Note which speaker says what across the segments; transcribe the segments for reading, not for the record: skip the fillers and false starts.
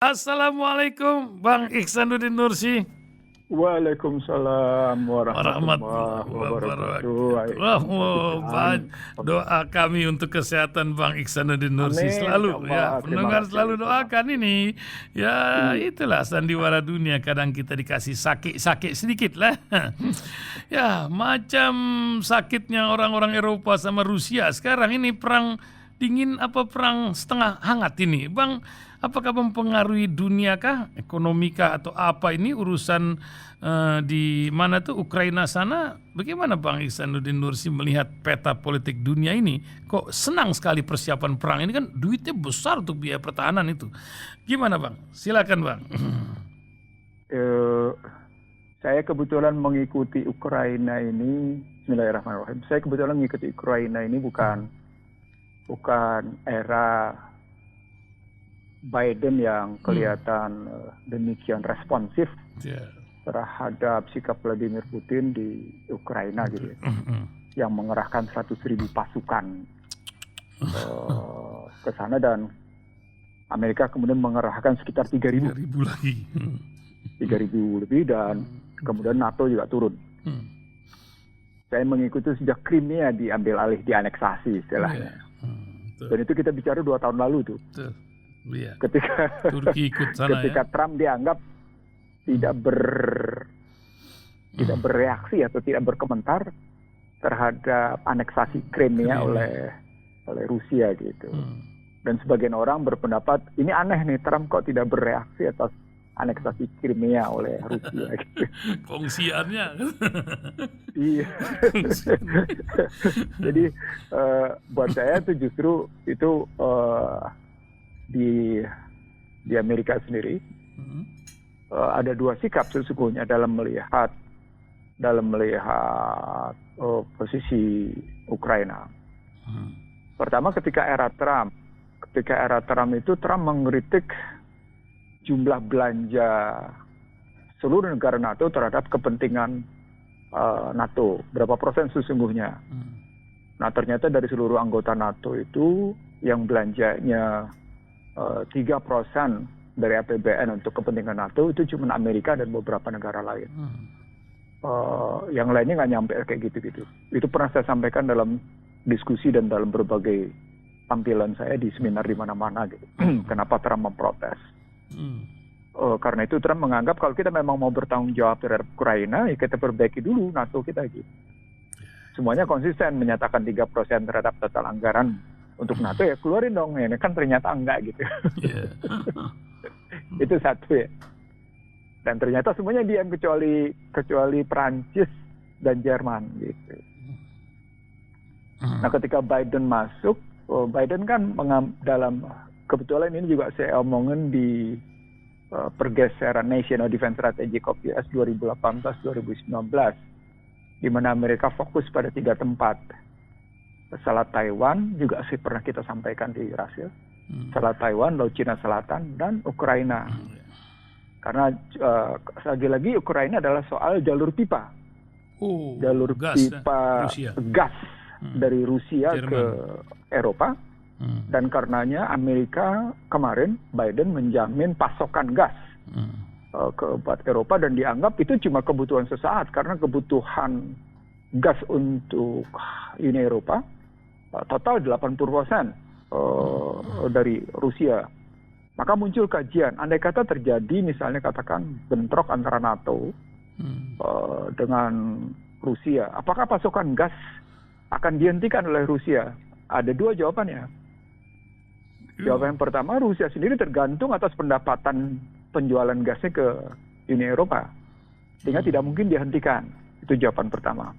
Speaker 1: Assalamualaikum Bang Ihsanuddin Nursi.
Speaker 2: Waalaikumsalam warahmatullahi
Speaker 1: Warahmatullahi
Speaker 2: wabarakatuh.
Speaker 1: wabarakatuh. Wah,
Speaker 2: Jan.
Speaker 1: doa kami untuk kesehatan Bang Ihsanuddin Nursi
Speaker 2: Amin, ya
Speaker 1: selalu ya.
Speaker 2: Allah. Terima
Speaker 1: Pendengar
Speaker 2: kasih.
Speaker 1: selalu
Speaker 2: Terima
Speaker 1: doakan
Speaker 2: kasih.
Speaker 1: ini. Ya,
Speaker 2: Iya,
Speaker 1: itulah sandiwara dunia, kadang kita dikasih sakit-sakit sedikit lah. Ya, macam sakitnya orang-orang Eropa sama Rusia sekarang ini perang dingin apa perang setengah hangat ini. Bang, apakah mempengaruhi dunia kah, ekonomi kah atau apa ini urusan di mana tuh Ukraina sana? Bagaimana Bang Ihsanuddin Nursi melihat peta politik dunia ini? Kok senang sekali persiapan perang ini, kan duitnya besar untuk biaya pertahanan itu. Gimana Bang? Silakan Bang.
Speaker 2: eh, saya kebetulan mengikuti Ukraina ini. Bismillahirrahmanirrahim. Saya kebetulan mengikuti Ukraina ini bukan era Biden yang kelihatan demikian responsif
Speaker 1: Ya.
Speaker 2: terhadap sikap Vladimir Putin di Ukraina gitu ya. Yang mengerahkan 100.000 pasukan ke sana, dan Amerika kemudian mengerahkan sekitar 3.000
Speaker 1: lagi.
Speaker 2: 3.000 lebih, dan kemudian NATO juga turun. Saya mengikuti sejak Crimea diambil alih, dianeksasi istilahnya. Dan itu kita bicara 2 tahun lalu tuh.
Speaker 1: Iya.
Speaker 2: Ketika
Speaker 1: Turki ikut sana
Speaker 2: ketika
Speaker 1: ya.
Speaker 2: Trump dianggap tidak bereaksi atau tidak berkomentar terhadap aneksasi Crimea oleh Rusia gitu. Dan sebagian orang berpendapat ini aneh nih, Trump kok tidak bereaksi atas aneksasi Crimea oleh Rusia gitu.
Speaker 1: Kongsiannya.
Speaker 2: Iya. Jadi buat saya itu justru itu di Amerika sendiri ada 2 sikap sesungguhnya dalam melihat posisi Ukraina. Pertama, ketika era Trump itu Trump mengkritik jumlah belanja seluruh negara NATO terhadap kepentingan NATO, berapa persen sesungguhnya. Nah, ternyata dari seluruh anggota NATO itu yang belanjanya 3% dari APBN untuk kepentingan NATO itu cuma Amerika dan beberapa negara lain. Yang lainnya nggak nyampe kayak gitu-gitu. Itu pernah saya sampaikan dalam diskusi dan dalam berbagai tampilan saya di seminar di mana-mana gitu. Kenapa Trump memprotes? Karena itu Trump menganggap kalau kita memang mau bertanggung jawab terhadap Ukraina, ya kita perbaiki dulu NATO kita gitu. Semuanya konsisten menyatakan 3% terhadap total anggaran untuk NATO, ya keluarin dong, ini kan ternyata enggak gitu. Itu satu ya. Dan ternyata semuanya diam kecuali Prancis dan Jerman gitu. Nah, ketika Biden masuk, Biden kan dalam kebetulan ini juga saya omongin di pergeseran National Defense Strategy of US 2018-2019, di mana Amerika fokus pada 3 tempat. Selat Taiwan juga sih pernah kita sampaikan di Rasil. Selat Taiwan, Laut Cina Selatan, dan Ukraina. Karena lagi-lagi Ukraina adalah soal jalur pipa. Jalur pipa gas dari Rusia
Speaker 1: Jerman
Speaker 2: ke Eropa. Dan karenanya Amerika kemarin, Biden menjamin pasokan gas ke Eropa, dan dianggap itu cuma kebutuhan sesaat, karena kebutuhan gas untuk Uni Eropa total 80% dari Rusia. Maka muncul kajian, andai kata terjadi misalnya katakan bentrok antara NATO dengan Rusia, apakah pasokan gas akan dihentikan oleh Rusia? Ada 2 jawabannya. Jawaban pertama, Rusia sendiri tergantung atas pendapatan penjualan gasnya ke Uni Eropa, sehingga tidak mungkin dihentikan. Itu jawaban pertama.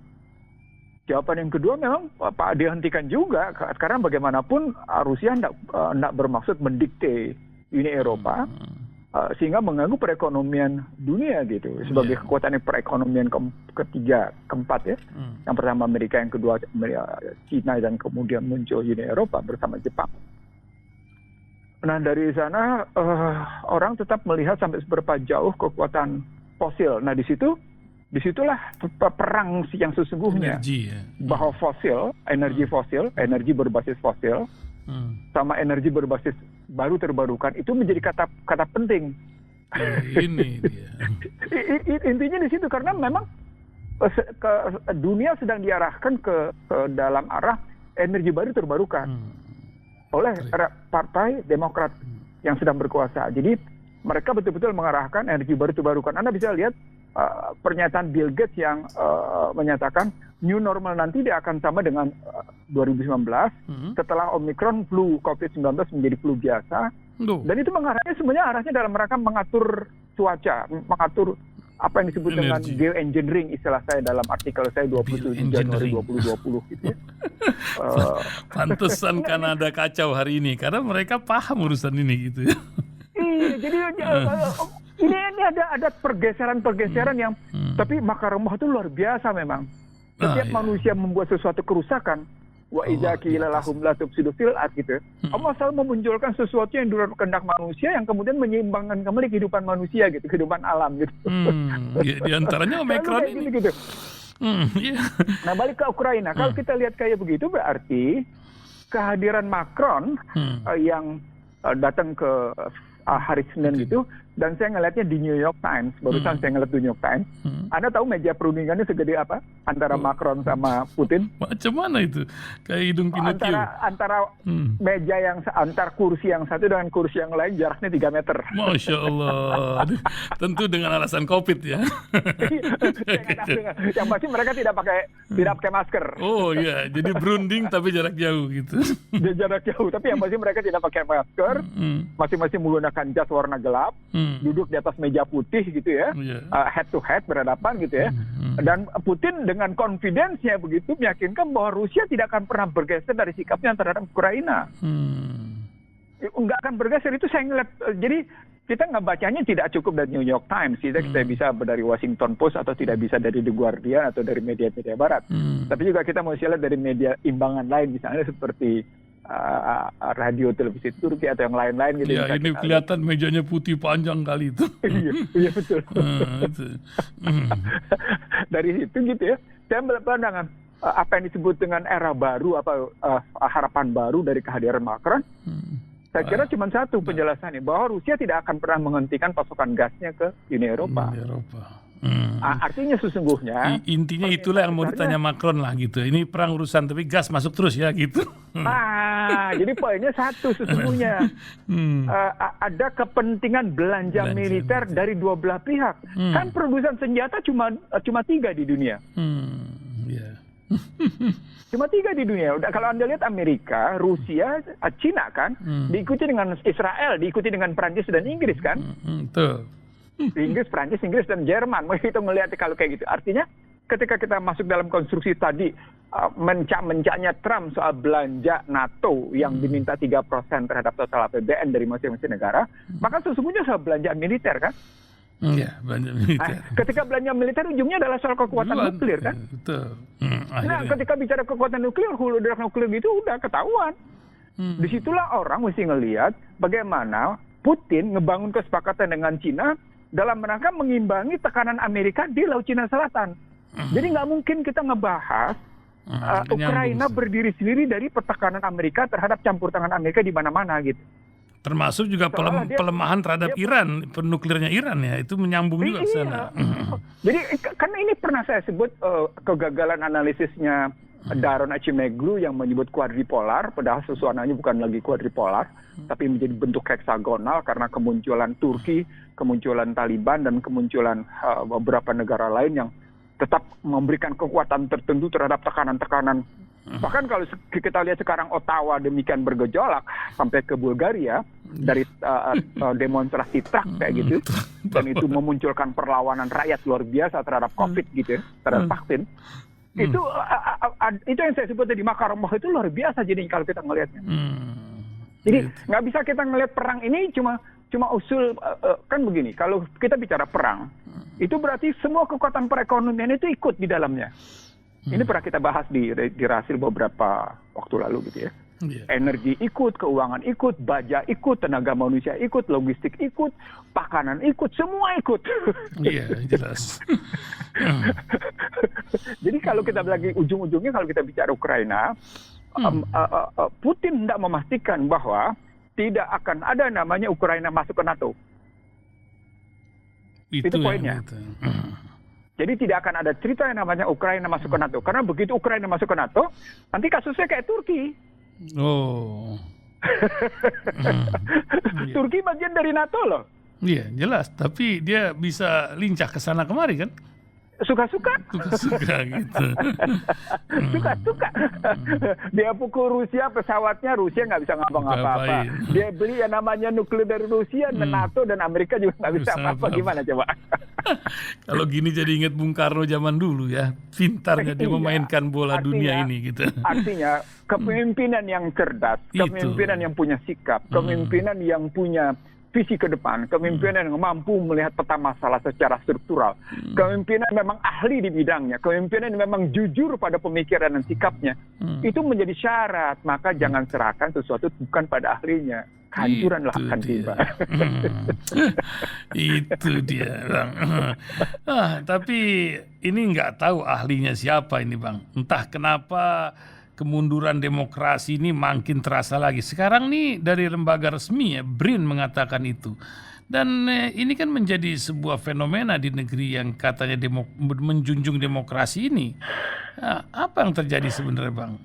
Speaker 2: Jawaban yang kedua, memang dihentikan juga, karena bagaimanapun Rusia tidak bermaksud mendikte Uni Eropa sehingga mengganggu perekonomian dunia gitu. Sebagai kekuatan perekonomian ketiga, keempat ya. Yang pertama Amerika, yang kedua Cina, dan kemudian muncul Uni Eropa bersama Jepang. Nah, dari sana orang tetap melihat sampai seberapa jauh kekuatan fosil. Nah, disitulah perang yang sesungguhnya.
Speaker 1: Energi ya.
Speaker 2: Bahwa energi fosil, energi berbasis fosil, sama energi berbasis baru terbarukan itu menjadi kata penting.
Speaker 1: Ini dia.
Speaker 2: Intinya di situ karena memang dunia sedang diarahkan ke dalam arah energi baru terbarukan oleh Partai Demokrat yang sedang berkuasa. Jadi mereka betul-betul mengarahkan energi baru terbarukan. Anda bisa lihat pernyataan Bill Gates yang menyatakan new normal nanti dia akan sama dengan 2019 setelah Omicron, flu COVID-19 menjadi flu biasa. Dan itu sebenarnya arahnya dalam rangka mengatur cuaca, mengatur apa yang disebut dengan geoengineering, istilah saya dalam artikel saya 27 Januari 2020 gitu ya.
Speaker 1: Pantesan Kanada kacau hari ini karena mereka paham urusan ini gitu ya.
Speaker 2: Iya, jadi ini ada pergeseran yang tapi makaromah itu luar biasa memang. Setiap manusia membuat sesuatu kerusakan, wa idza qila lahum la tufsidu fil ard gitu. Allah selalu memunculkan sesuatu yang di luar kehendak manusia yang kemudian menyeimbangkan kembali kehidupan manusia gitu, kehidupan alam gitu.
Speaker 1: Di antaranya Omicron ini.
Speaker 2: Gitu. Nah, balik ke Ukraina. Kalau kita lihat kayak begitu berarti kehadiran Macron yang datang ke hari Senin gitu, dan saya ngelihatnya di New York Times, barusan saya ngeliat di New York Times. Anda tahu meja perundingannya segede apa antara Macron sama Putin?
Speaker 1: Macam mana itu? Kayak hidung Pinocchio.
Speaker 2: Antara meja antar kursi yang satu dengan kursi yang lain jaraknya 3 meter.
Speaker 1: Masya Allah. Tentu dengan alasan COVID ya.
Speaker 2: Yang pasti mereka tidak pakai masker.
Speaker 1: Oh iya, jadi berunding tapi jarak jauh gitu.
Speaker 2: Jarak jauh, tapi yang pasti mereka tidak pakai masker. Masing-masing menggunakan jas warna gelap. Duduk di atas meja putih gitu ya, head to head berhadapan gitu ya. Dan Putin dengan confidence-nya begitu meyakinkan bahwa Rusia tidak akan pernah bergeser dari sikapnya terhadap Ukraina. Nggak akan bergeser, itu saya ngeliat. Jadi kita nggak bacanya tidak cukup dari New York Times, kita bisa dari Washington Post atau tidak bisa dari The Guardian atau dari media-media barat. Tapi juga kita mau lihat dari media imbangan lain, misalnya seperti radio televisi Turki atau yang lain-lain gitu.
Speaker 1: Ya, ini kelihatan mejanya putih panjang kali itu.
Speaker 2: Iya betul. Dari situ gitu ya, saya berpandangan apa yang disebut dengan era baru, harapan baru dari kehadiran Macron. Saya kira cuma satu penjelasannya, bahwa Rusia tidak akan pernah menghentikan pasokan gasnya ke Uni Eropa. Artinya sesungguhnya
Speaker 1: intinya itulah yang mau ditanya Macron lah gitu. Ini perang urusan tapi gas masuk terus ya gitu.
Speaker 2: Jadi poinnya satu sesungguhnya. Ada kepentingan belanja militer dari dua belah pihak. Kan produsen senjata cuma 3 di dunia. Cuma 3 di dunia. Kalau Anda lihat Amerika, Rusia, Cina kan, diikuti dengan Israel, diikuti dengan Prancis dan Inggris kan.
Speaker 1: Betul.
Speaker 2: Inggris, Prancis, Inggris, dan Jerman. Kita melihat kalau kayak gitu. Artinya ketika kita masuk dalam konstruksi tadi, mencak-mencaknya Trump soal belanja NATO yang diminta 3% terhadap total APBN dari masing-masing negara, maka sesungguhnya soal belanja militer kan?
Speaker 1: Iya, belanja militer.
Speaker 2: Ketika belanja militer ujungnya adalah soal kekuatan nuklir kan?
Speaker 1: Betul.
Speaker 2: Nah, ketika bicara kekuatan nuklir, hulu-ledak nuklir gitu udah ketahuan. Disitulah orang mesti ngelihat bagaimana Putin ngebangun kesepakatan dengan Cina dalam rangka mengimbangi tekanan Amerika di Laut Cina Selatan. Jadi nggak mungkin kita ngebahas Ukraina berdiri sendiri dari pertekanan Amerika terhadap campur tangan Amerika di mana-mana gitu.
Speaker 1: Termasuk juga pelemahan terhadap Iran, penuklirnya Iran ya, itu menyambung juga ke sana.
Speaker 2: Jadi kan ini pernah saya sebut kegagalan analisisnya Daron Acemoglu yang menyebut kuadripolar, padahal suasananya bukan lagi kuadripolar, tapi menjadi bentuk heksagonal karena kemunculan Turki, kemunculan Taliban, dan kemunculan beberapa negara lain yang tetap memberikan kekuatan tertentu terhadap tekanan-tekanan. Bahkan kalau kita lihat sekarang Ottawa demikian bergejolak sampai ke Bulgaria dari demonstrasi truk kayak gitu, dan itu memunculkan perlawanan rakyat luar biasa terhadap COVID gitu ya, terhadap vaksin. Itu yang saya sebut tadi, makaromah itu luar biasa jadi kalau kita ngelihatnya. Jadi nggak bisa kita ngelihat perang ini cuma usul kan begini. Kalau kita bicara perang, itu berarti semua kekuatan perekonomian itu ikut di dalamnya. Ini pernah kita bahas di Rasil beberapa waktu lalu gitu ya. Energi ikut, keuangan ikut, baja ikut, tenaga manusia ikut, logistik ikut, pakanan ikut, semua ikut.
Speaker 1: Iya, jelas.
Speaker 2: Jadi kalau kita lagi ujung-ujungnya kalau kita bicara Ukraina, Putin tidak memastikan bahwa tidak akan ada namanya Ukraina masuk ke NATO. Itu poinnya. Jadi tidak akan ada cerita yang namanya Ukraina masuk ke NATO. Karena begitu Ukraina masuk ke NATO, nanti kasusnya kayak Turki.
Speaker 1: Oh.
Speaker 2: Turki bagian dari NATO loh.
Speaker 1: Iya, jelas. Tapi dia bisa lincah ke sana kemari kan?
Speaker 2: Suka-suka.
Speaker 1: Suka-suka gitu.
Speaker 2: Suka-suka. Dia pukul Rusia, pesawatnya Rusia nggak bisa ngapa-ngapa. Dia beli yang namanya nuklir dari Rusia, NATO dan Amerika juga nggak bisa apa-apa. Gimana coba?
Speaker 1: Kalau gini jadi ingat Bung Karno zaman dulu ya. Pintarnya dia memainkan bola dunia ini gitu.
Speaker 2: Artinya kepemimpinan yang cerdas, kepemimpinan yang punya sikap, kepemimpinan yang punya visi ke depan, kepemimpinan yang mampu melihat peta masalah secara struktural, kepemimpinan memang ahli di bidangnya, kepemimpinan yang memang jujur pada pemikiran dan sikapnya, itu menjadi syarat. Maka jangan serahkan sesuatu bukan pada ahlinya. Kehancuran lah akan tiba.
Speaker 1: Itu dia, Bang. Tapi ini nggak tahu ahlinya siapa ini, Bang. Entah kenapa kemunduran demokrasi ini makin terasa lagi. Sekarang nih dari lembaga resmi ya, BRIN mengatakan itu. Dan ini kan menjadi sebuah fenomena di negeri yang katanya menjunjung demokrasi ini. Nah, apa yang terjadi sebenarnya, Bang?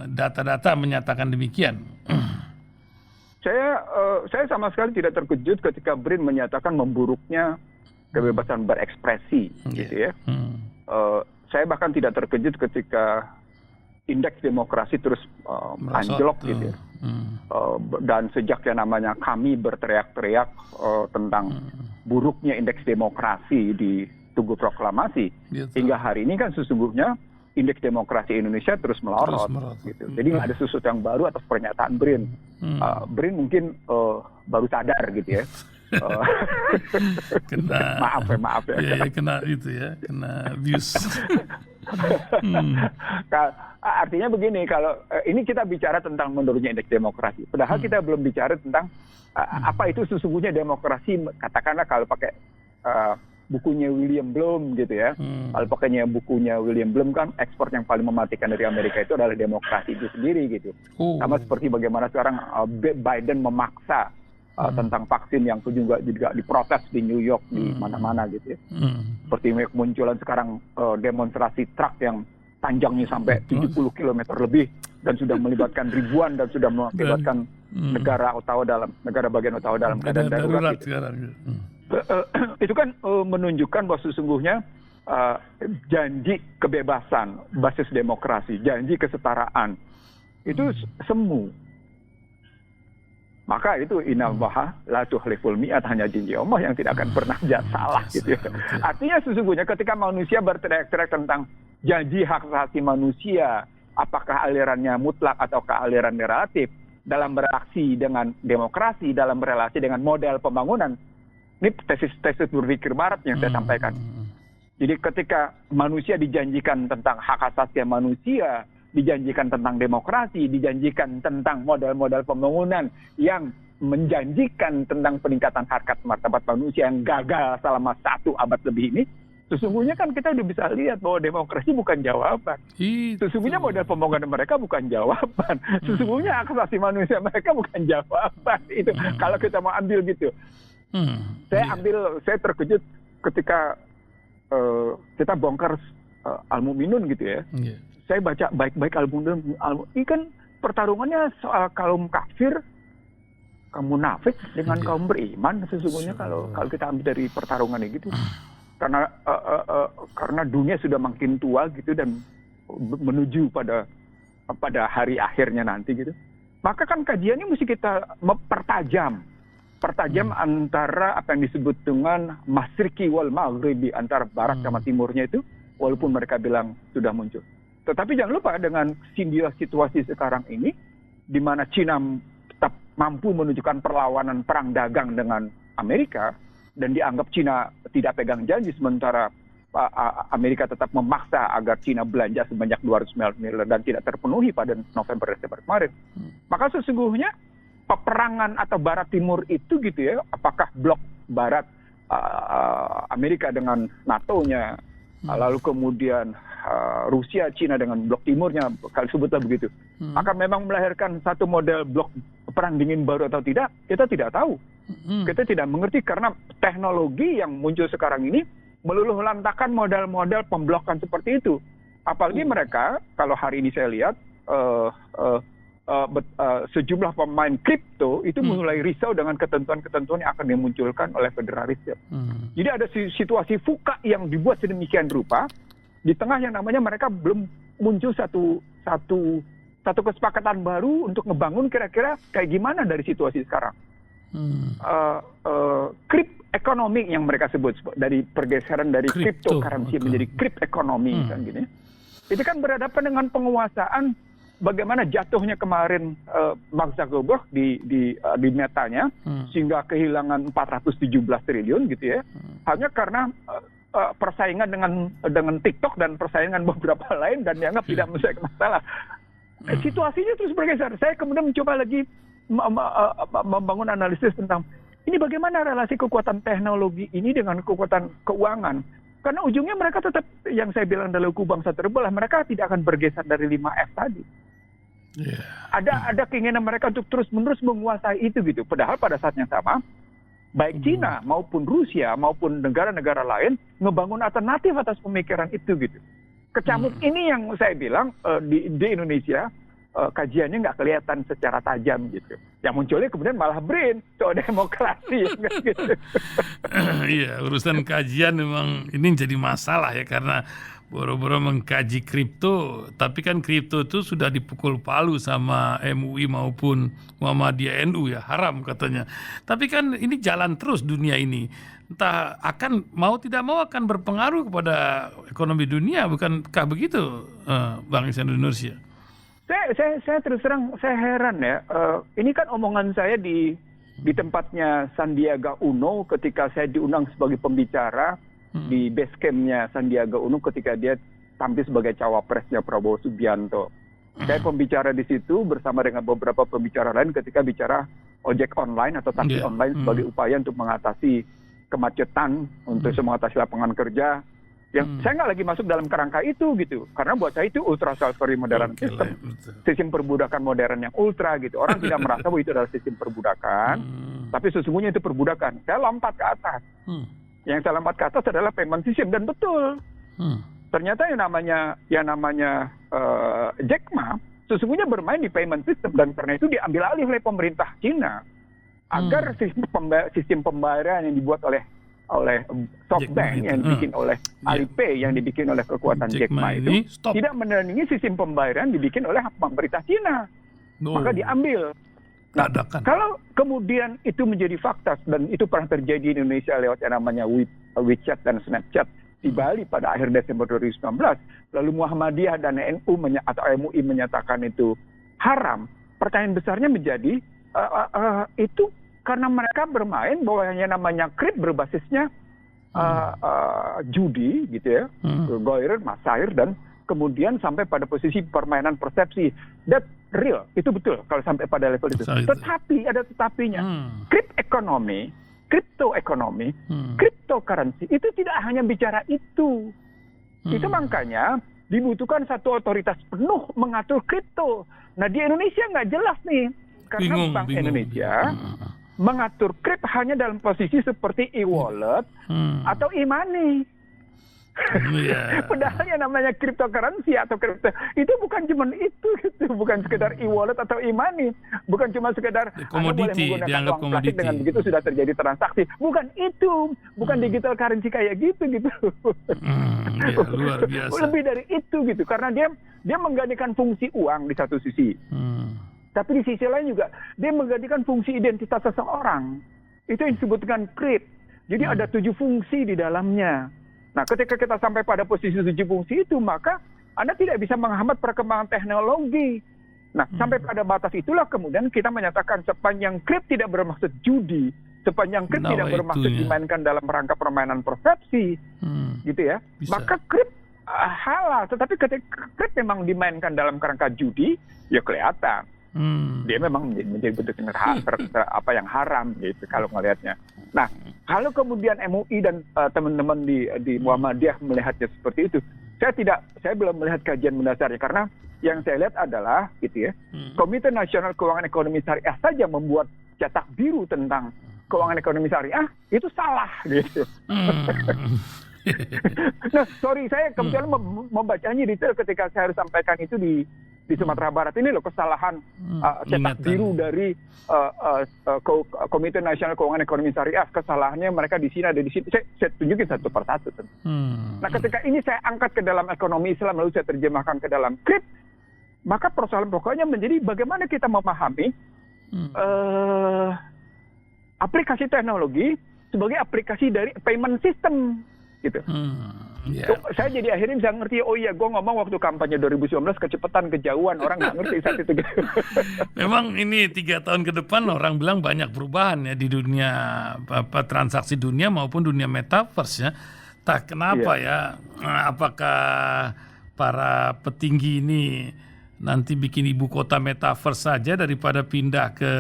Speaker 1: Data-data menyatakan demikian.
Speaker 2: Saya sama sekali tidak terkejut ketika BRIN menyatakan memburuknya kebebasan berekspresi, gitu ya. Saya bahkan tidak terkejut ketika indeks demokrasi terus anjlok gitu ya. Dan sejak yang namanya kami berteriak-teriak tentang buruknya indeks demokrasi di Tugu Proklamasi, hingga hari ini kan sesungguhnya indeks demokrasi Indonesia terus melorot. Gitu. Jadi nggak ada sesuatu yang baru atas pernyataan BRIN. BRIN mungkin baru sadar gitu ya.
Speaker 1: Kena
Speaker 2: maaf ya.
Speaker 1: Kena itu ya, kena abuse.
Speaker 2: Artinya begini, kalau ini kita bicara tentang menurunnya indeks demokrasi, padahal kita belum bicara tentang apa itu sesungguhnya demokrasi. Katakanlah kalau pakai bukunya William Blum gitu ya, kalau pakainya bukunya William Blum kan ekspor yang paling mematikan dari Amerika itu adalah demokrasi itu sendiri gitu. Sama seperti bagaimana sekarang Biden memaksa tentang vaksin yang juga diprotes di New York, di mana-mana gitu ya. Seperti kemunculan sekarang demonstrasi truk yang panjangnya sampai 70 km lebih dan sudah melibatkan ribuan dan sudah melibatkan negara bagian Ottawa dalam keadaan darurat gitu. Itu kan menunjukkan bahwa sesungguhnya janji kebebasan, basis demokrasi, janji kesetaraan itu semu. Maka itu innallaha la tuhliful mi'at, hanya janji Allah yang tidak akan pernah salah gitu ya. Artinya sesungguhnya ketika manusia berteriak-teriak tentang janji hak asasi manusia, apakah alirannya mutlak ataukah aliran relatif dalam bereaksi dengan demokrasi, dalam relasi dengan model pembangunan, ini tesis berpikir barat yang saya sampaikan. Jadi ketika manusia dijanjikan tentang hak asasi manusia, dijanjikan tentang demokrasi, dijanjikan tentang model-model pembangunan yang menjanjikan tentang peningkatan harkat martabat manusia yang gagal selama 1 abad lebih ini, sesungguhnya kan kita udah bisa lihat bahwa demokrasi bukan jawaban. Sesungguhnya model pembangunan mereka bukan jawaban. Sesungguhnya hak asasi manusia mereka bukan jawaban. Itu kalau kita mau ambil gitu. Saya terkejut ketika kita bongkar Al-Mu'minun gitu ya. Saya baca baik-baik Al-Mu'minun. Ini kan pertarungannya soal kaum kafir, kaum munafik dengan kaum beriman sesungguhnya kalau kita ambil dari pertarungan ini gitu. Karena dunia sudah makin tua gitu dan menuju pada hari akhirnya nanti gitu. Maka kan kajiannya mesti kita pertajam antara apa yang disebut dengan masriki wal maghribi, antara barat sama timurnya itu, walaupun mereka bilang sudah muncul. Tetapi jangan lupa dengan situasi sekarang ini, di mana Cina tetap mampu menunjukkan perlawanan perang dagang dengan Amerika, dan dianggap Cina tidak pegang janji, sementara Amerika tetap memaksa agar Cina belanja sebanyak 200 miliar dan tidak terpenuhi pada November-Desember kemarin. Maka sesungguhnya peperangan atau barat timur itu gitu ya, apakah blok barat Amerika dengan NATO-nya lalu kemudian Rusia, Cina dengan blok timurnya, kalau sebutlah begitu, akan memang melahirkan satu model blok perang dingin baru atau tidak, kita tidak tahu. Kita tidak mengerti karena teknologi yang muncul sekarang ini meluluh lantakan model-model pemblokan seperti itu. Apalagi mereka, kalau hari ini saya lihat, sejumlah pemain kripto itu mulai risau dengan ketentuan-ketentuan yang akan dimunculkan oleh Federal Reserve. Jadi ada situasi VUCA yang dibuat sedemikian rupa, di tengah yang namanya mereka belum muncul satu kesepakatan baru untuk ngebangun kira-kira kayak gimana dari situasi sekarang. Krip ekonomi yang mereka sebut, dari pergeseran dari cryptocurrency menjadi krip ekonomi kan gini. Itu kan berhadapan dengan penguasaan bagaimana jatuhnya kemarin Mark Zuckerberg di Metanya sehingga kehilangan 417 triliun gitu ya. Hanya karena persaingan dengan TikTok dan persaingan beberapa lain dan dianggap tidak menyelesaikan masalah. Situasinya terus bergeser. Saya kemudian mencoba lagi membangun analisis tentang ini bagaimana relasi kekuatan teknologi ini dengan kekuatan keuangan. Karena ujungnya mereka tetap, yang saya bilang dalam hukum bangsa terbelah, mereka tidak akan bergeser dari 5F tadi. Ada keinginan mereka untuk terus-menerus menguasai itu gitu. Padahal pada saat yang sama, baik Cina maupun Rusia maupun negara-negara lain ngebangun alternatif atas pemikiran itu gitu. Kecamuk ini yang saya bilang di Indonesia kajiannya nggak kelihatan secara tajam gitu. Yang munculnya kemudian malah BRIN soal demokrasi gitu.
Speaker 1: Iya, urusan kajian memang ini jadi masalah ya, karena boro-boro mengkaji kripto, tapi kan kripto itu sudah dipukul palu sama MUI maupun Muhammadiyah NU ya, haram katanya. Tapi kan ini jalan terus dunia ini. Entah akan mau tidak mau akan berpengaruh kepada ekonomi dunia, bukankah begitu, Bang Ihsan Indonesia?
Speaker 2: Saya terus terang saya heran ya. Ini kan omongan saya di tempatnya Sandiaga Uno ketika saya diundang sebagai pembicara di base camp-nya Sandiaga Uno ketika dia tampil sebagai cawapresnya Prabowo Subianto. Saya pembicara di situ bersama dengan beberapa pembicara lain ketika bicara ojek online atau taksi online sebagai upaya untuk mengatasi kemacetan, untuk mengatasi lapangan kerja. Yang saya nggak lagi masuk dalam kerangka itu gitu, karena buat saya itu ultra slavery modern system, sistem perbudakan modern yang ultra gitu. Orang tidak merasa bahwa itu adalah sistem perbudakan, tapi sesungguhnya itu perbudakan. Saya lompat ke atas. Yang saya lompat ke atas adalah payment system, dan betul. Ternyata yang namanya Jack Ma sesungguhnya bermain di payment system, dan karena itu diambil alih oleh pemerintah Cina agar sistem pembayaran yang dibuat oleh SoftBank yang dibikin oleh Alipay yang dibikin oleh kekuatan Jack Ma itu tidak menandingi sistem pembayaran dibikin oleh pemerintah Cina. Maka diambil. Nah, kalau kemudian itu menjadi fakta, dan itu pernah terjadi di Indonesia lewat yang namanya WeChat dan Snapchat di Bali pada akhir Desember 2019, lalu Muhammadiyah dan NU atau MUI menyatakan itu haram. Pertanyaan besarnya menjadi itu karena mereka bermain bahwa yang namanya krip berbasisnya judi gitu ya, goir, masair, dan kemudian sampai pada posisi permainan persepsi. That real, itu betul kalau sampai pada level itu. Tetapi ada tetapinya. Krip ekonomi, crypto ekonomi, cryptocurrency itu tidak hanya bicara itu. Itu makanya dibutuhkan satu otoritas penuh mengatur kripto. Nah di Indonesia nggak jelas nih, karena Bank Indonesia mengatur krip hanya dalam posisi seperti e-wallet atau e-money. Padahal yang namanya cryptocurrency atau kripto itu bukan cuma itu gitu, bukan sekedar e-wallet atau e-money, bukan cuma sekedar
Speaker 1: komoditi, dianggap komoditi.
Speaker 2: Dengan begitu sudah terjadi transaksi. Bukan itu, bukan digital currency kayak gitu.
Speaker 1: Luar biasa.
Speaker 2: Lebih dari itu gitu, karena dia menggantikan fungsi uang di satu sisi. Tapi di sisi lain juga dia menggantikan fungsi identitas seseorang. Itu yang disebutkan krip. Jadi ada 7 fungsi di dalamnya. Nah, ketika kita sampai pada posisi 7 fungsi itu, maka Anda tidak bisa menghambat perkembangan teknologi. Nah, sampai pada batas itulah kemudian kita menyatakan sepanjang krip tidak bermaksud judi, sepanjang krip tidak bermaksud dimainkan dalam rangka permainan persepsi, gitu ya. Bisa. Maka krip halal. Tetapi ketika krip memang dimainkan dalam kerangka judi, ya kelihatan. Dia memang menjadi bentuk apa yang haram gitu kalau melihatnya. Nah, Kalau kemudian MUI dan teman-teman di Muhammadiyah melihatnya seperti itu, saya belum melihat kajian mendasarnya, karena yang saya lihat adalah gitu ya, Komite Nasional Keuangan Ekonomi Syariah saja membuat cetak biru tentang keuangan ekonomi syariah, itu salah gitu. Nah, sorry, saya kebetulan membacanya detail ketika saya harus sampaikan itu di Sumatera Barat. Ini loh kesalahan cetak biru dari Komite Nasional Keuangan Ekonomi Syariah. Kesalahannya mereka di sini ada di sini. Saya tunjukin satu persatu. Nah, ketika ini saya angkat ke dalam ekonomi Islam, lalu saya terjemahkan ke dalam krip, maka persoalan pokoknya menjadi bagaimana kita memahami aplikasi teknologi sebagai aplikasi dari payment system. Gitu. Saya jadi akhirnya bisa ngerti, oh iya, gue ngomong waktu kampanye 2019 kecepatan, kejauhan, orang nggak ngerti saat itu.
Speaker 1: Memang ini 3 tahun ke depan orang bilang banyak perubahan ya di dunia transaksi dunia maupun dunia metaverse ya. Tak kenapa ya, apakah para petinggi ini nanti bikin ibu kota metaverse saja daripada pindah ke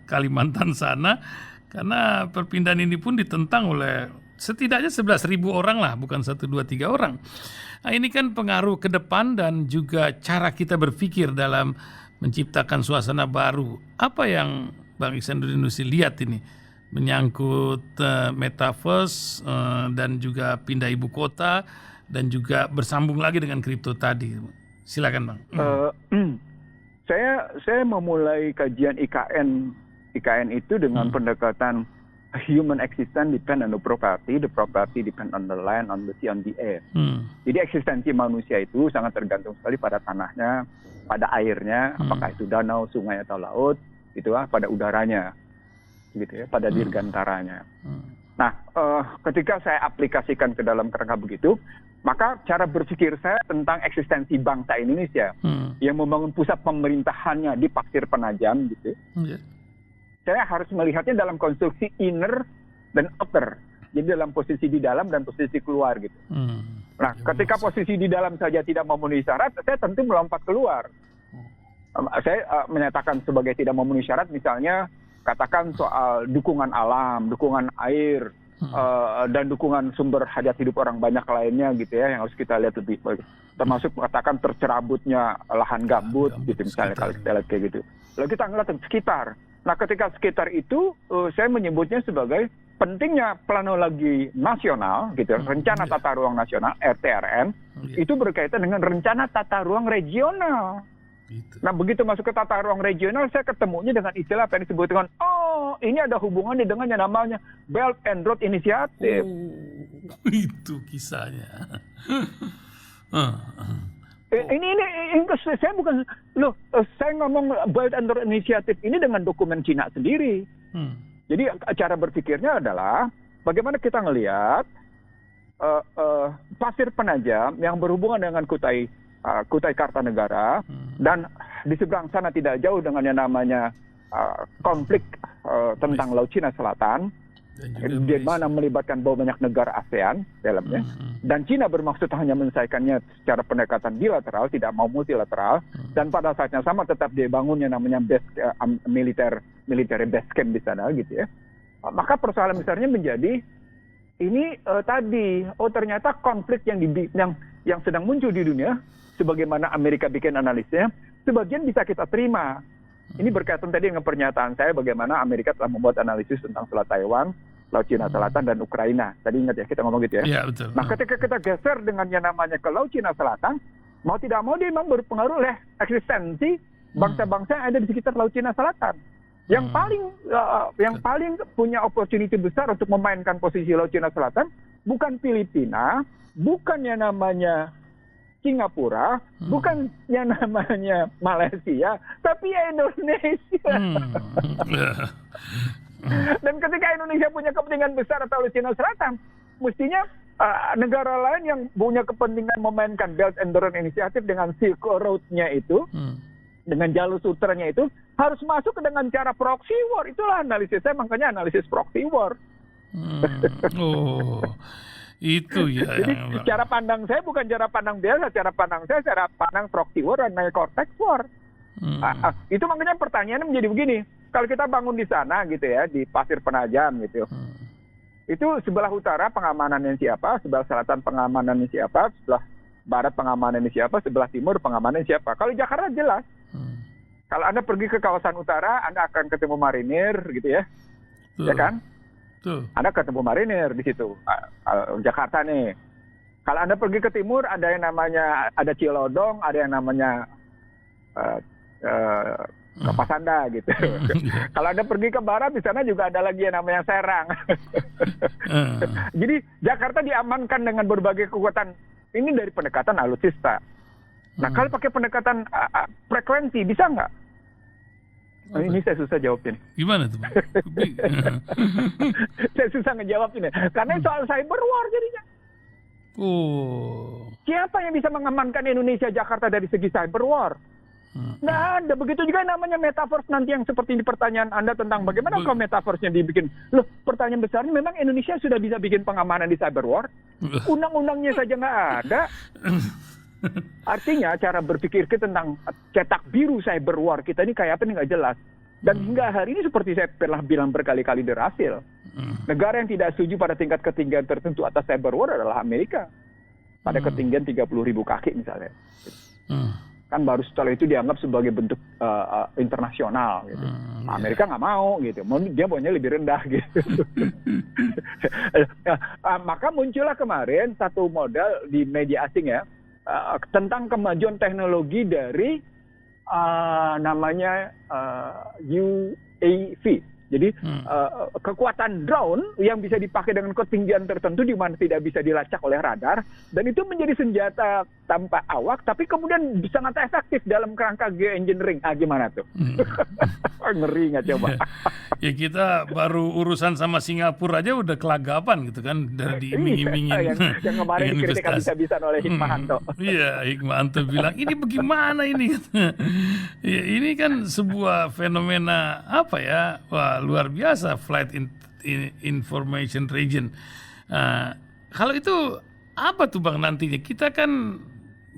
Speaker 1: Kalimantan sana, karena perpindahan ini pun ditentang oleh setidaknya 11.000 orang lah, bukan 1, 2, 3 orang. Nah, ini kan pengaruh ke depan dan juga cara kita berpikir dalam menciptakan suasana baru. Apa yang Bang Ihsan Nusi lihat ini menyangkut metaverse dan juga pindah ibu kota dan juga bersambung lagi dengan kripto tadi. Silakan Bang.
Speaker 2: Saya memulai kajian IKN itu dengan pendekatan human existence depend on the property depend on the land, on the sea, on the air. Jadi eksistensi manusia itu sangat tergantung sekali pada tanahnya, pada airnya, apakah itu danau, sungai atau laut, gitu pada udaranya, gitu ya, pada dirgantaranya. Nah, ketika saya aplikasikan ke dalam kerangka begitu, maka cara berpikir saya tentang eksistensi bangsa Indonesia yang membangun pusat pemerintahannya di Pasir Penajam, gitu. Saya harus melihatnya dalam konstruksi inner dan outer. Jadi dalam posisi di dalam dan posisi keluar gitu. Nah, ketika posisi di dalam saja tidak memenuhi syarat, saya tentu melompat keluar. Saya menyatakan sebagai tidak memenuhi syarat, misalnya katakan soal dukungan alam, dukungan air, dan dukungan sumber hajat hidup orang banyak lainnya gitu ya, yang harus kita lihat lebih baik. Termasuk mengatakan tercerabutnya lahan gambut gitu misalnya, kalau kita lihat kayak gitu. Lalu kita ngeliat sekitar. Nah, ketika sekitar itu, saya menyebutnya sebagai pentingnya planologi nasional, gitu, rencana tata ruang nasional (RTRN), itu berkaitan dengan rencana tata ruang regional. Nah, begitu masuk ke tata ruang regional, saya ketemunya dengan istilah apa yang disebut dengan, ini ada hubungannya dengan yang namanya Belt and Road Initiative.
Speaker 1: Itu kisahnya.
Speaker 2: Ini saya bukan saya ngomong Belt and Road Initiative ini dengan dokumen Cina sendiri. Jadi cara berpikirnya adalah bagaimana kita ngelihat Pasir Penajam yang berhubungan dengan Kutai Kartanegara, dan di seberang sana tidak jauh dengan yang namanya konflik tentang Laut Cina Selatan, di mana melibatkan banyak negara ASEAN dalamnya, dan Cina bermaksud hanya menyelesaikannya secara pendekatan bilateral, tidak mau multilateral, dan pada saatnya sama tetap dibangun yang namanya military base camp di sana gitu ya. Maka persoalan besarnya menjadi ini ternyata konflik yang sedang muncul di dunia, sebagaimana Amerika bikin analisisnya, sebagian bisa kita terima. Ini berkaitan tadi dengan pernyataan saya bagaimana Amerika telah membuat analisis tentang Selat Taiwan, Laut Cina Selatan, dan Ukraina. Tadi ingat ya, kita ngomong gitu ya.
Speaker 1: Iya, betul.
Speaker 2: Nah, ketika kita geser dengan yang namanya ke Laut Cina Selatan, mau tidak mau dia memang berpengaruh oleh eksistensi bangsa-bangsa yang ada di sekitar Laut Cina Selatan. Yang paling punya opportunity besar untuk memainkan posisi Laut Cina Selatan bukan Filipina, bukan yang namanya Singapura, bukan yang namanya Malaysia, tapi Indonesia. Dan ketika Indonesia punya kepentingan besar atau Laut Cina Selatan, mestinya negara lain yang punya kepentingan memainkan Belt and Road Initiative dengan Silk Road-nya itu, dengan jalur sutranya itu, harus masuk dengan cara proxy war. Itulah analisis saya, makanya analisis proxy war. Itu ya. Jadi cara pandang saya bukan cara pandang biasa, cara pandang saya cara pandang proxy war dan cortex war. Itu makanya pertanyaannya menjadi begini, kalau kita bangun di sana gitu ya, di Pasir Penajam gitu, Itu sebelah utara pengamanannya siapa, sebelah selatan pengamanannya siapa, sebelah barat pengamanannya siapa, sebelah timur pengamanannya siapa. Kalau Jakarta jelas. Kalau Anda pergi ke kawasan utara, Anda akan ketemu marinir gitu ya. Ya kan? Anda ketemu marinir di situ. Jakarta nih. Kalau Anda pergi ke timur, ada yang namanya, ada Cilodong, ada yang namanya Kapasanda gitu. Kalau Anda pergi ke barat, di sana juga ada lagi yang namanya Serang. Jadi Jakarta diamankan dengan berbagai kekuatan. Ini dari pendekatan alutsista. Nah, kalau pakai pendekatan frekuensi, bisa nggak? Nah, ini saya susah jawabin.
Speaker 1: Gimana tuh, Bang?
Speaker 2: Saya susah ngejawab ini. Karena soal cyber war jadinya. Siapa yang bisa mengamankan Indonesia, Jakarta dari segi cyber war? Nggak ada. Begitu juga namanya metaverse nanti yang seperti di pertanyaan Anda tentang bagaimana kalau metaverse-nya dibikin. Loh, pertanyaan besarnya memang Indonesia sudah bisa bikin pengamanan di cyber war? Undang-undangnya saja nggak ada. Artinya cara berpikir kita tentang cetak biru cyber war kita ini kayak apa nih nggak jelas. Dan hingga hari ini seperti saya pernah bilang berkali-kali berhasil. Negara yang tidak setuju pada tingkat ketinggian tertentu atas cyber war adalah Amerika. Pada ketinggian 30.000 kaki misalnya. Kan baru setelah itu dianggap sebagai bentuk internasional gitu. Amerika nggak mau gitu. Dia maunya lebih rendah gitu. Maka muncullah kemarin satu model di media asing ya. Tentang kemajuan teknologi dari namanya UAV. Jadi kekuatan drone yang bisa dipakai dengan ketinggian tertentu di mana tidak bisa dilacak oleh radar, dan itu menjadi senjata tanpa awak tapi kemudian sangat efektif dalam kerangka geoengineering. Gimana tuh? Ngeri nggak coba?
Speaker 1: Ya kita baru urusan sama Singapura aja udah kelagapan gitu kan, dari diiming-imingin
Speaker 2: yang kemarin dikritik habis-habisan oleh Hikmahanto.
Speaker 1: Iya, Hikmahanto bilang ini bagaimana ini? Ya, ini kan sebuah fenomena apa ya? Wah, luar biasa, flight information region. Kalau itu apa tuh Bang nantinya? Kita kan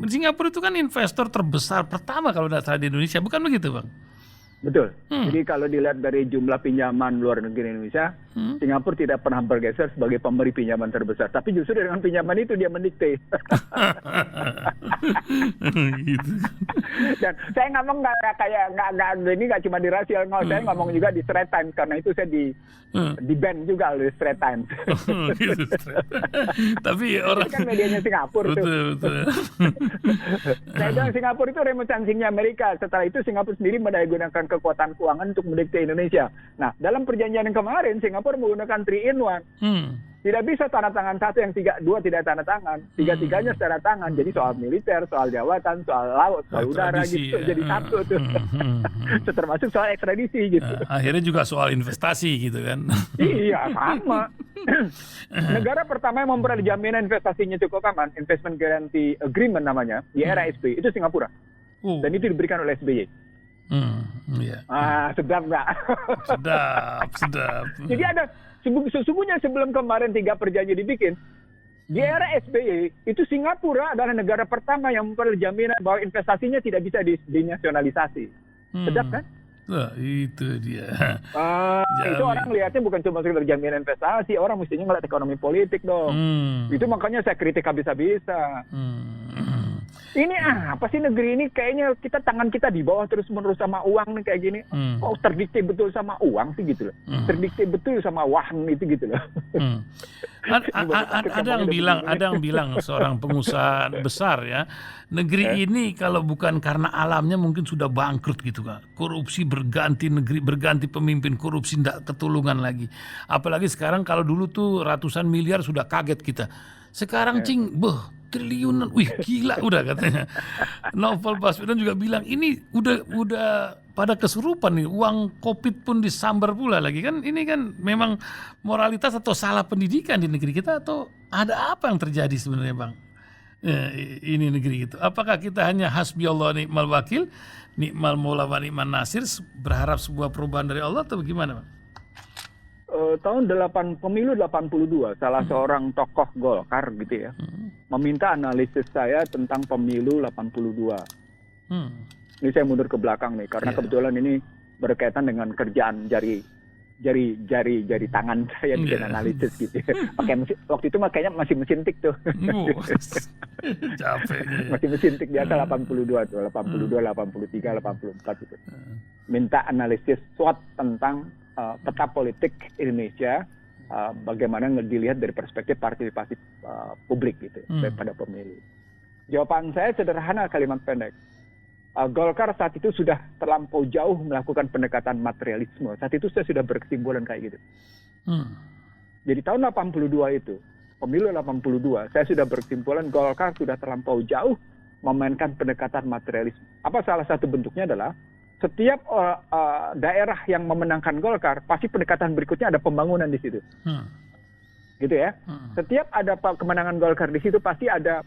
Speaker 1: Singapura itu kan investor terbesar pertama kalau tidak salah di Indonesia, bukan begitu Bang?
Speaker 2: Betul. Jadi kalau dilihat dari jumlah pinjaman luar negeri Indonesia, Singapura tidak pernah bergeser sebagai pemberi pinjaman terbesar. Tapi justru dengan pinjaman itu dia mendikte.
Speaker 1: Gitu.
Speaker 2: Dan saya ngomong nggak cuma di rasial, saya ngomong juga di Straits Times karena itu saya di ban juga oleh Straits Times.
Speaker 1: Gitu. Tapi orang
Speaker 2: itu kan medianya Singapura tuh.
Speaker 1: Betul.
Speaker 2: Saya bilang Singapura itu remote sensingnya Amerika. Setelah itu Singapura sendiri menggunakan kekuatan keuangan untuk mendikte Indonesia. Nah, dalam perjanjian yang kemarin Singapura menggunakan 3-in-1. Tidak bisa tanda tangan satu, yang dua tidak tanda tangan. Tiga-tiganya secara tangan. Jadi soal militer, soal jawatan, soal laut, soal udara gitu. Ya. Jadi satu tuh. Termasuk soal ekstradisi gitu.
Speaker 1: Akhirnya juga soal investasi gitu kan.
Speaker 2: Iya, sama. Negara pertama yang memperoleh jaminan investasinya cukup aman, Investment Guarantee Agreement namanya, di era SBY, itu Singapura. Dan itu diberikan oleh SBY.
Speaker 1: Iya.
Speaker 2: Sedap nggak?
Speaker 1: Sedap.
Speaker 2: Jadi ada sesungguhnya sebelum kemarin 3 perjanjian dibikin, di era SBY itu Singapura adalah negara pertama yang memperoleh jaminan bahwa investasinya tidak bisa dinasionalisasi. Sedap kan?
Speaker 1: Itu dia.
Speaker 2: Itu orang lihatnya bukan cuma sekedar jaminan investasi, orang mestinya ngeliat ekonomi politik dong. Itu makanya saya kritik habis-habisan. Ini apa sih negeri ini, kayaknya tangan kita di bawah terus-menerus sama uang nih kayak gini. Kok terdikte betul sama uang sih gitu loh. Terdikte betul sama wahn itu gitu loh.
Speaker 1: Ada yang bilang seorang pengusaha besar ya, negeri ini kalau bukan karena alamnya mungkin sudah bangkrut gitu kan. Korupsi berganti negeri, berganti pemimpin, korupsi tidak ketulungan lagi. Apalagi sekarang, kalau dulu tuh ratusan miliar sudah kaget kita. Sekarang triliunan, wih gila udah katanya. Novel Baswedan juga bilang ini udah pada kesurupan nih, uang Covid pun disambar pula lagi kan. Ini kan memang moralitas atau salah pendidikan di negeri kita, atau ada apa yang terjadi sebenarnya Bang? Ini negeri itu. Apakah kita hanya hasbi Allah ni'mal wakil, ni'mal maula wa ni'man nasir, berharap sebuah perubahan dari Allah, atau bagaimana Bang?
Speaker 2: Tahun pemilu 82, salah seorang tokoh Golkar gitu ya, meminta analisis saya tentang pemilu 82. Ini saya mundur ke belakang nih, karena kebetulan ini berkaitan dengan kerjaan jari tangan saya bikin analisis gitu. Pakai mesin, waktu itu makanya masih mesin tik tuh.
Speaker 1: Capeknya.
Speaker 2: Masih mesin tik biasa 82 tuh, 82, 83, 84 gitu. Minta analisis SWOT tentang peta politik Indonesia, bagaimana dilihat dari perspektif partisipasi publik gitu daripada pemilu. Jawaban saya sederhana, kalimat pendek. Golkar saat itu sudah terlampau jauh melakukan pendekatan materialisme. Saat itu saya sudah berkesimpulan kayak gitu. Jadi tahun 82 itu, pemilu 82, saya sudah berkesimpulan Golkar sudah terlampau jauh memainkan pendekatan materialisme. Apa salah satu bentuknya adalah setiap daerah yang memenangkan Golkar, pasti pendekatan berikutnya ada pembangunan di situ. Gitu ya. Setiap ada kemenangan Golkar di situ pasti ada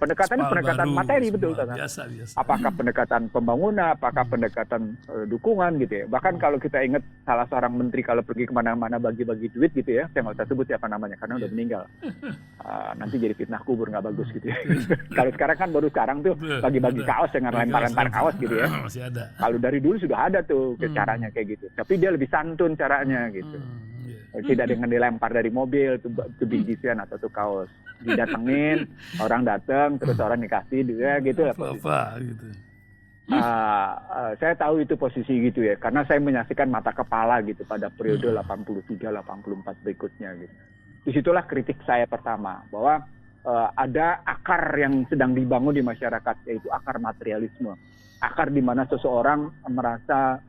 Speaker 2: pendekatan materi, betul kan?
Speaker 1: Biasa.
Speaker 2: Apakah pendekatan pembangunan, apakah pendekatan dukungan gitu ya. Bahkan kalau kita ingat salah seorang menteri kalau pergi kemana-mana bagi-bagi duit gitu ya, saya nggak usah sebut siapa namanya karena udah meninggal. Nanti jadi fitnah kubur, nggak bagus gitu ya. Kalau sekarang kan baru sekarang tuh bagi-bagi kaos dengan lempar-lempar kaos gitu ya.
Speaker 1: Masih ada.
Speaker 2: Kalau dari dulu sudah ada tuh caranya kayak gitu. Tapi dia lebih santun caranya gitu. Tidak dengan dilempar dari mobil tuh bingkisan atau tuh kaos, didatengin, orang datang terus orang dikasih dia gitu lah.
Speaker 1: Gitu.
Speaker 2: Saya tahu itu posisi gitu ya, karena saya menyaksikan mata kepala gitu pada periode 83-84 berikutnya gitu. Disitulah kritik saya pertama bahwa ada akar yang sedang dibangun di masyarakat, yaitu akar materialisme, akar di mana seseorang merasa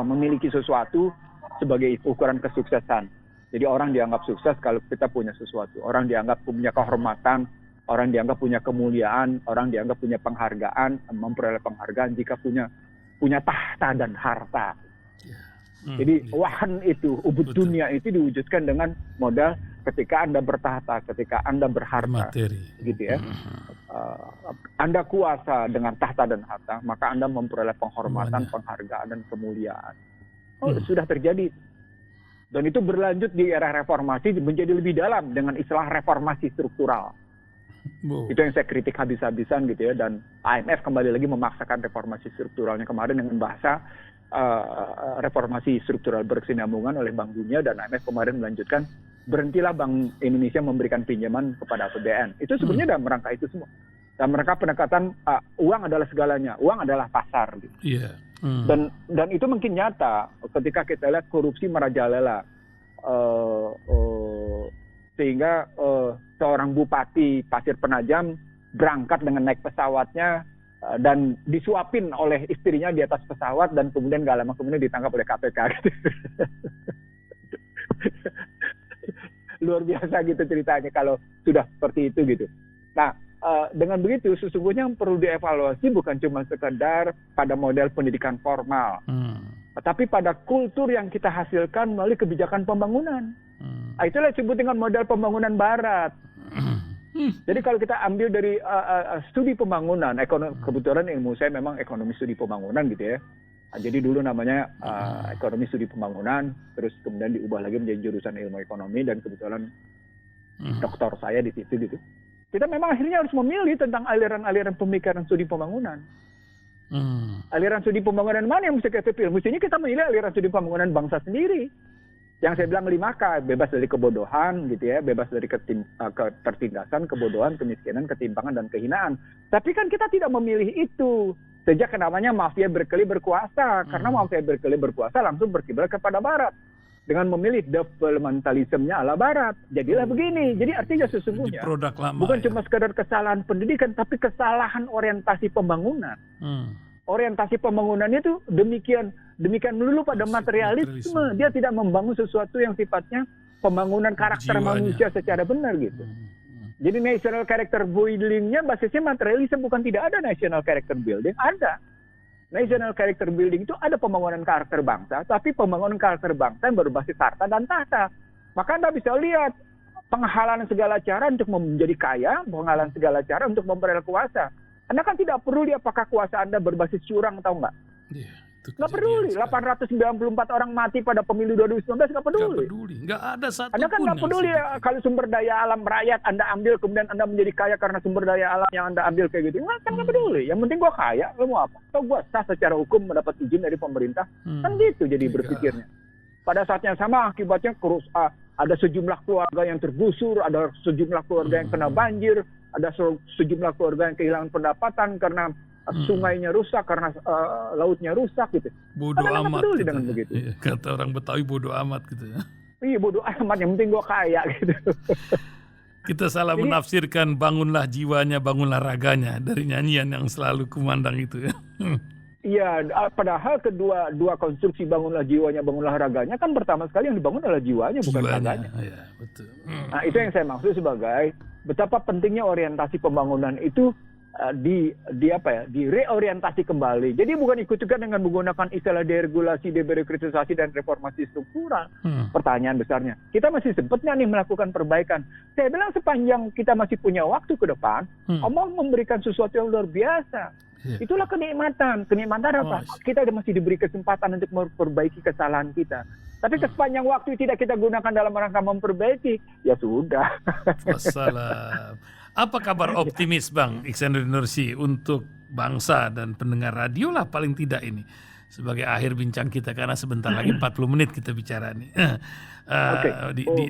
Speaker 2: memiliki sesuatu sebagai ukuran kesuksesan. Jadi orang dianggap sukses kalau kita punya sesuatu. Orang dianggap punya kehormatan, orang dianggap punya kemuliaan, orang dianggap punya penghargaan, memperoleh penghargaan jika punya tahta dan harta. Jadi wahan itu, ubud dunia itu diwujudkan dengan modal ketika Anda bertahta, ketika Anda berharta. Materi. Gitu ya. Anda kuasa dengan tahta dan harta, maka Anda memperoleh penghormatan, penghargaan, dan kemuliaan. Sudah terjadi. Dan itu berlanjut di era reformasi menjadi lebih dalam dengan istilah reformasi struktural. Itu yang saya kritik habis-habisan gitu ya. Dan IMF kembali lagi memaksakan reformasi strukturalnya kemarin dengan bahasa reformasi struktural berkesinambungan oleh Bank Dunia, dan IMF kemarin melanjutkan berhentilah Bank Indonesia memberikan pinjaman kepada APBN. Itu sebenarnya dalam rangka itu semua. Dan mereka pendekatan uang adalah segalanya, uang adalah pasar gitu. Dan itu mungkin nyata ketika kita lihat korupsi merajalela, sehingga seorang bupati Pasir Penajam berangkat dengan naik pesawatnya dan disuapin oleh istrinya di atas pesawat, dan kemudian gak lama kemudian ditangkap oleh KPK gitu. Luar biasa gitu ceritanya kalau sudah seperti itu gitu. Nah, dengan begitu sesungguhnya yang perlu dievaluasi bukan cuma sekedar pada model pendidikan formal, tapi pada kultur yang kita hasilkan melalui kebijakan pembangunan. Itulah disebut dengan model pembangunan Barat. Jadi kalau kita ambil dari studi pembangunan, kebetulan ilmu saya memang ekonomi studi pembangunan gitu ya. Jadi dulu namanya ekonomi studi pembangunan, terus kemudian diubah lagi menjadi jurusan ilmu ekonomi, dan kebetulan doktor saya di situ gitu. Kita memang akhirnya harus memilih tentang aliran-aliran pemikiran studi pembangunan. Aliran studi pembangunan mana yang mesti kita pilih? Mestinya kita memilih aliran studi pembangunan bangsa sendiri. Yang saya bilang 5K, bebas dari kebodohan gitu ya, bebas dari ketertindasan, kebodohan, kemiskinan, ketimpangan, dan kehinaan. Tapi kan kita tidak memilih itu. Sejak namanya mafia berkelih berkuasa, karena mafia berkelih berkuasa langsung berkiblat kepada Barat. Dengan memilih developmentalismenya ala Barat. Jadilah begini. Jadi artinya sesungguhnya bukan cuma sekedar kesalahan pendidikan, tapi kesalahan orientasi pembangunan. Orientasi pembangunannya itu demikian melulu pada materialisme. Dia tidak membangun sesuatu yang sifatnya pembangunan karakter manusia secara benar gitu. Jadi national character building-nya basisnya materialisme, bukan tidak ada national character building, ada. National character building itu ada pembangunan karakter bangsa, tapi pembangunan karakter bangsa yang berbasis harta dan tahta. Maka Anda bisa lihat penghalang segala cara untuk menjadi kaya, penghalang segala cara untuk memperoleh kuasa. Anda kan tidak perlu lihat apakah kuasa Anda berbasis curang atau enggak.
Speaker 1: Itu
Speaker 2: Nggak
Speaker 1: kejadian
Speaker 2: peduli.
Speaker 1: sekali.
Speaker 2: 894 orang mati pada pemilu 2019 nggak peduli.
Speaker 1: Nggak peduli. Nggak ada satu
Speaker 2: Anda kan
Speaker 1: pun
Speaker 2: nggak
Speaker 1: yang
Speaker 2: peduli
Speaker 1: sedikit.
Speaker 2: kalau sumber daya alam rakyat Anda ambil, kemudian Anda menjadi kaya karena sumber daya alam yang Anda ambil kayak gitu. Nggak peduli. Yang penting gua kaya, lo mau apa? Atau gua sah secara hukum mendapat izin dari pemerintah. Kan gitu jadi berpikirnya. Pada saat yang sama akibatnya ada sejumlah keluarga yang tergusur, ada sejumlah keluarga yang kena banjir, ada sejumlah keluarga yang kehilangan pendapatan karena sungainya rusak, karena lautnya rusak gitu.
Speaker 1: Bodoh
Speaker 2: Anda nggak
Speaker 1: amat.
Speaker 2: peduli
Speaker 1: Gitu.
Speaker 2: dengan begitu.
Speaker 1: Iya, kata orang Betawi bodoh amat gitu ya.
Speaker 2: Iya bodoh amat, yang penting gua kaya gitu.
Speaker 1: Kita salah menafsirkan bangunlah jiwanya, bangunlah raganya dari nyanyian yang selalu kumandang itu ya.
Speaker 2: Iya, padahal dua konstruksi bangunlah jiwanya, bangunlah raganya kan pertama sekali yang dibangun adalah jiwanya, bukan raganya.
Speaker 1: Ya, betul.
Speaker 2: Nah, itu yang saya maksud sebagai betapa pentingnya orientasi pembangunan itu direorientasi kembali. Jadi bukan ikut-ikutan dengan menggunakan istilah deregulasi, debirokratisasi dan reformasi struktural. Pertanyaan besarnya, kita masih sempat nggak nih melakukan perbaikan? Saya bilang sepanjang kita masih punya waktu ke depan, Allah memberikan sesuatu yang luar biasa. Itulah kenikmatan. Kenikmatan apa? Kita masih diberi kesempatan untuk memperbaiki kesalahan kita. Tapi sepanjang waktu tidak kita gunakan dalam rangka memperbaiki, ya sudah.
Speaker 1: Wassalam. Apa kabar optimis Bang Iksan Nursi untuk bangsa dan pendengar radio lah paling tidak ini sebagai akhir bincang kita, karena sebentar lagi 40 menit kita bicara nih.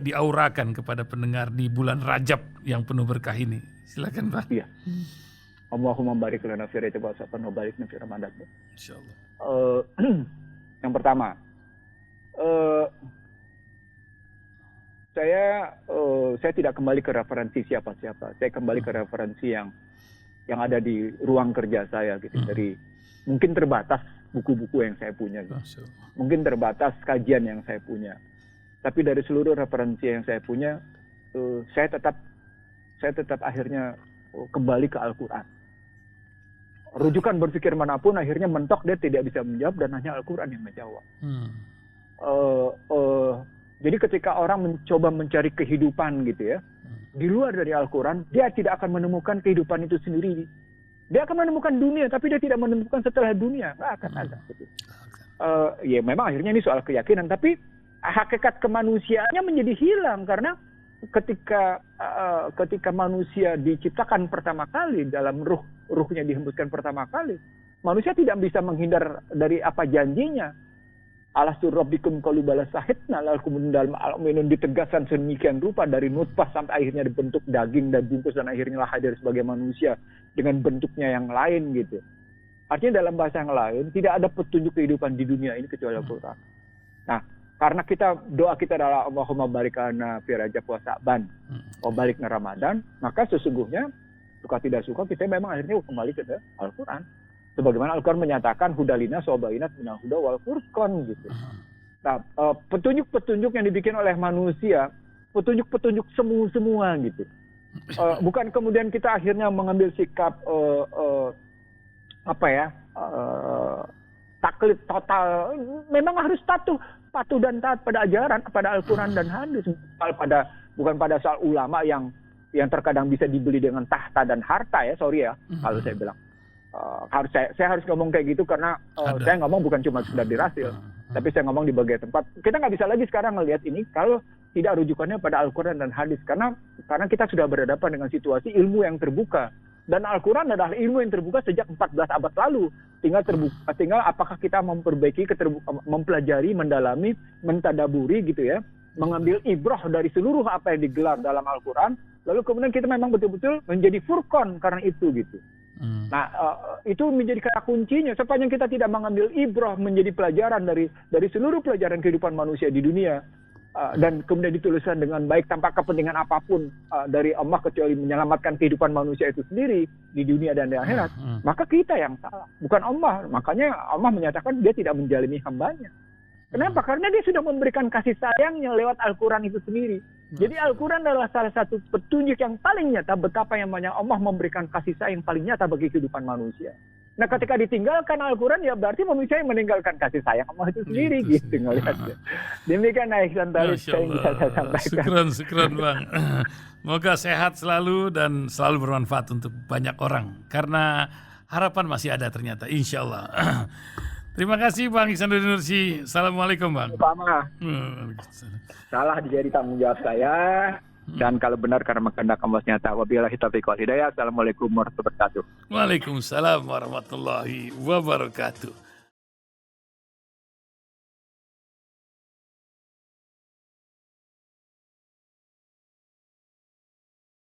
Speaker 1: Diaurakan kepada pendengar di bulan Rajab yang penuh berkah ini. Silakan Bang.
Speaker 2: Iya. Allahumma barik lana fi Rajab wa sa'ban wa barik lana fi Ramadan.
Speaker 1: Insyaallah.
Speaker 2: Yang pertama, saya tidak kembali ke referensi siapa-siapa. Saya kembali ke referensi yang ada di ruang kerja saya gitu. Dari mungkin terbatas buku-buku yang saya punya, gitu. Mungkin terbatas kajian yang saya punya. Tapi dari seluruh referensi yang saya punya, saya tetap akhirnya kembali ke Al-Quran. Rujukan berpikir manapun akhirnya mentok dia tidak bisa menjawab dan hanya Al-Quran yang menjawab. Jadi ketika orang mencoba mencari kehidupan gitu ya, di luar dari Al-Quran, dia tidak akan menemukan kehidupan itu sendiri. Dia akan menemukan dunia, tapi dia tidak menemukan setelah dunia. Nggak akan ada. Gitu. Ya memang akhirnya ini soal keyakinan, tapi hakikat kemanusiaannya menjadi hilang karena ketika manusia diciptakan pertama kali, dalam ruhnya dihembuskan pertama kali, manusia tidak bisa menghindar dari apa janjinya. Alastu rabbikum qalu bala sahidna, lalu kemudian dalam Al-Mu'minun ditegaskan sedemikian rupa dari nutfah sampai akhirnya dibentuk daging dan bungkus dan akhirnya hadir sebagai manusia dengan bentuknya yang lain gitu. Artinya dalam bahasa yang lain tidak ada petunjuk kehidupan di dunia ini kecuali Al-Quran. Nah, karena doa kita adalah Allahumma barik lana fi Rajab wa Sa'ban wa barik lana Ramadan, maka sesungguhnya suka tidak suka kita memang akhirnya kembali ke Al-Quran. Sebagaimana Al-Quran menyatakan hudalina sobainat minal huda wal furqan gitu. Nah, petunjuk-petunjuk yang dibikin oleh manusia, petunjuk-petunjuk semua gitu. Bukan kemudian kita akhirnya mengambil sikap taklid total. Memang harus patuh dan taat pada ajaran, pada Al-Quran dan hadis, bukan pada soal ulama yang terkadang bisa dibeli dengan tahta dan harta ya, sorry ya kalau saya bilang. Saya harus ngomong kayak gitu karena saya ngomong bukan cuma sekedar di Rasil, tapi saya ngomong di berbagai tempat. Kita nggak bisa lagi sekarang ngelihat ini kalau tidak rujukannya pada Al-Quran dan hadis, karena kita sudah berhadapan dengan situasi ilmu yang terbuka, dan Al-Quran adalah ilmu yang terbuka sejak 14 abad lalu. Tinggal apakah kita memperbaiki, mempelajari, mendalami, mentadaburi gitu ya, mengambil ibrah dari seluruh apa yang digelar dalam Al-Quran, lalu kemudian kita memang betul-betul menjadi furqan karena itu gitu. Nah, itu menjadi kata kuncinya. Sepanjang kita tidak mengambil ibrah, menjadi pelajaran dari seluruh pelajaran kehidupan manusia di dunia, dan kemudian dituliskan dengan baik tanpa kepentingan apapun dari Allah kecuali menyelamatkan kehidupan manusia itu sendiri di dunia dan di akhirat, maka kita yang salah, bukan Allah. Makanya Allah menyatakan dia tidak menjalimi hambanya. Kenapa? Karena dia sudah memberikan kasih sayangnya lewat Al-Quran itu sendiri. Jadi Al-Quran adalah salah satu petunjuk yang paling nyata betapa yang banyak Allah memberikan kasih sayang paling nyata bagi kehidupan manusia. Nah, ketika ditinggalkan Al-Quran, ya berarti manusia yang meninggalkan kasih sayang Allah itu sendiri gitu ngelihatnya. Demikian Iksan tadi saya bisa sampaikan.
Speaker 1: Syukran Bang. Semoga sehat selalu dan selalu bermanfaat untuk banyak orang. Karena harapan masih ada ternyata, insya Allah. Terima kasih Bang Ihsanuddin Nursi. Assalamualaikum Bang.
Speaker 2: Pak Ma, salah jadi tanggung jawab saya. Dan kalau benar karena kehendak Allah nyata. Wabillahi taufiq wal hidayah. Assalamualaikum warahmatullahi wabarakatuh.
Speaker 1: Waalaikumsalam warahmatullahi wabarakatuh.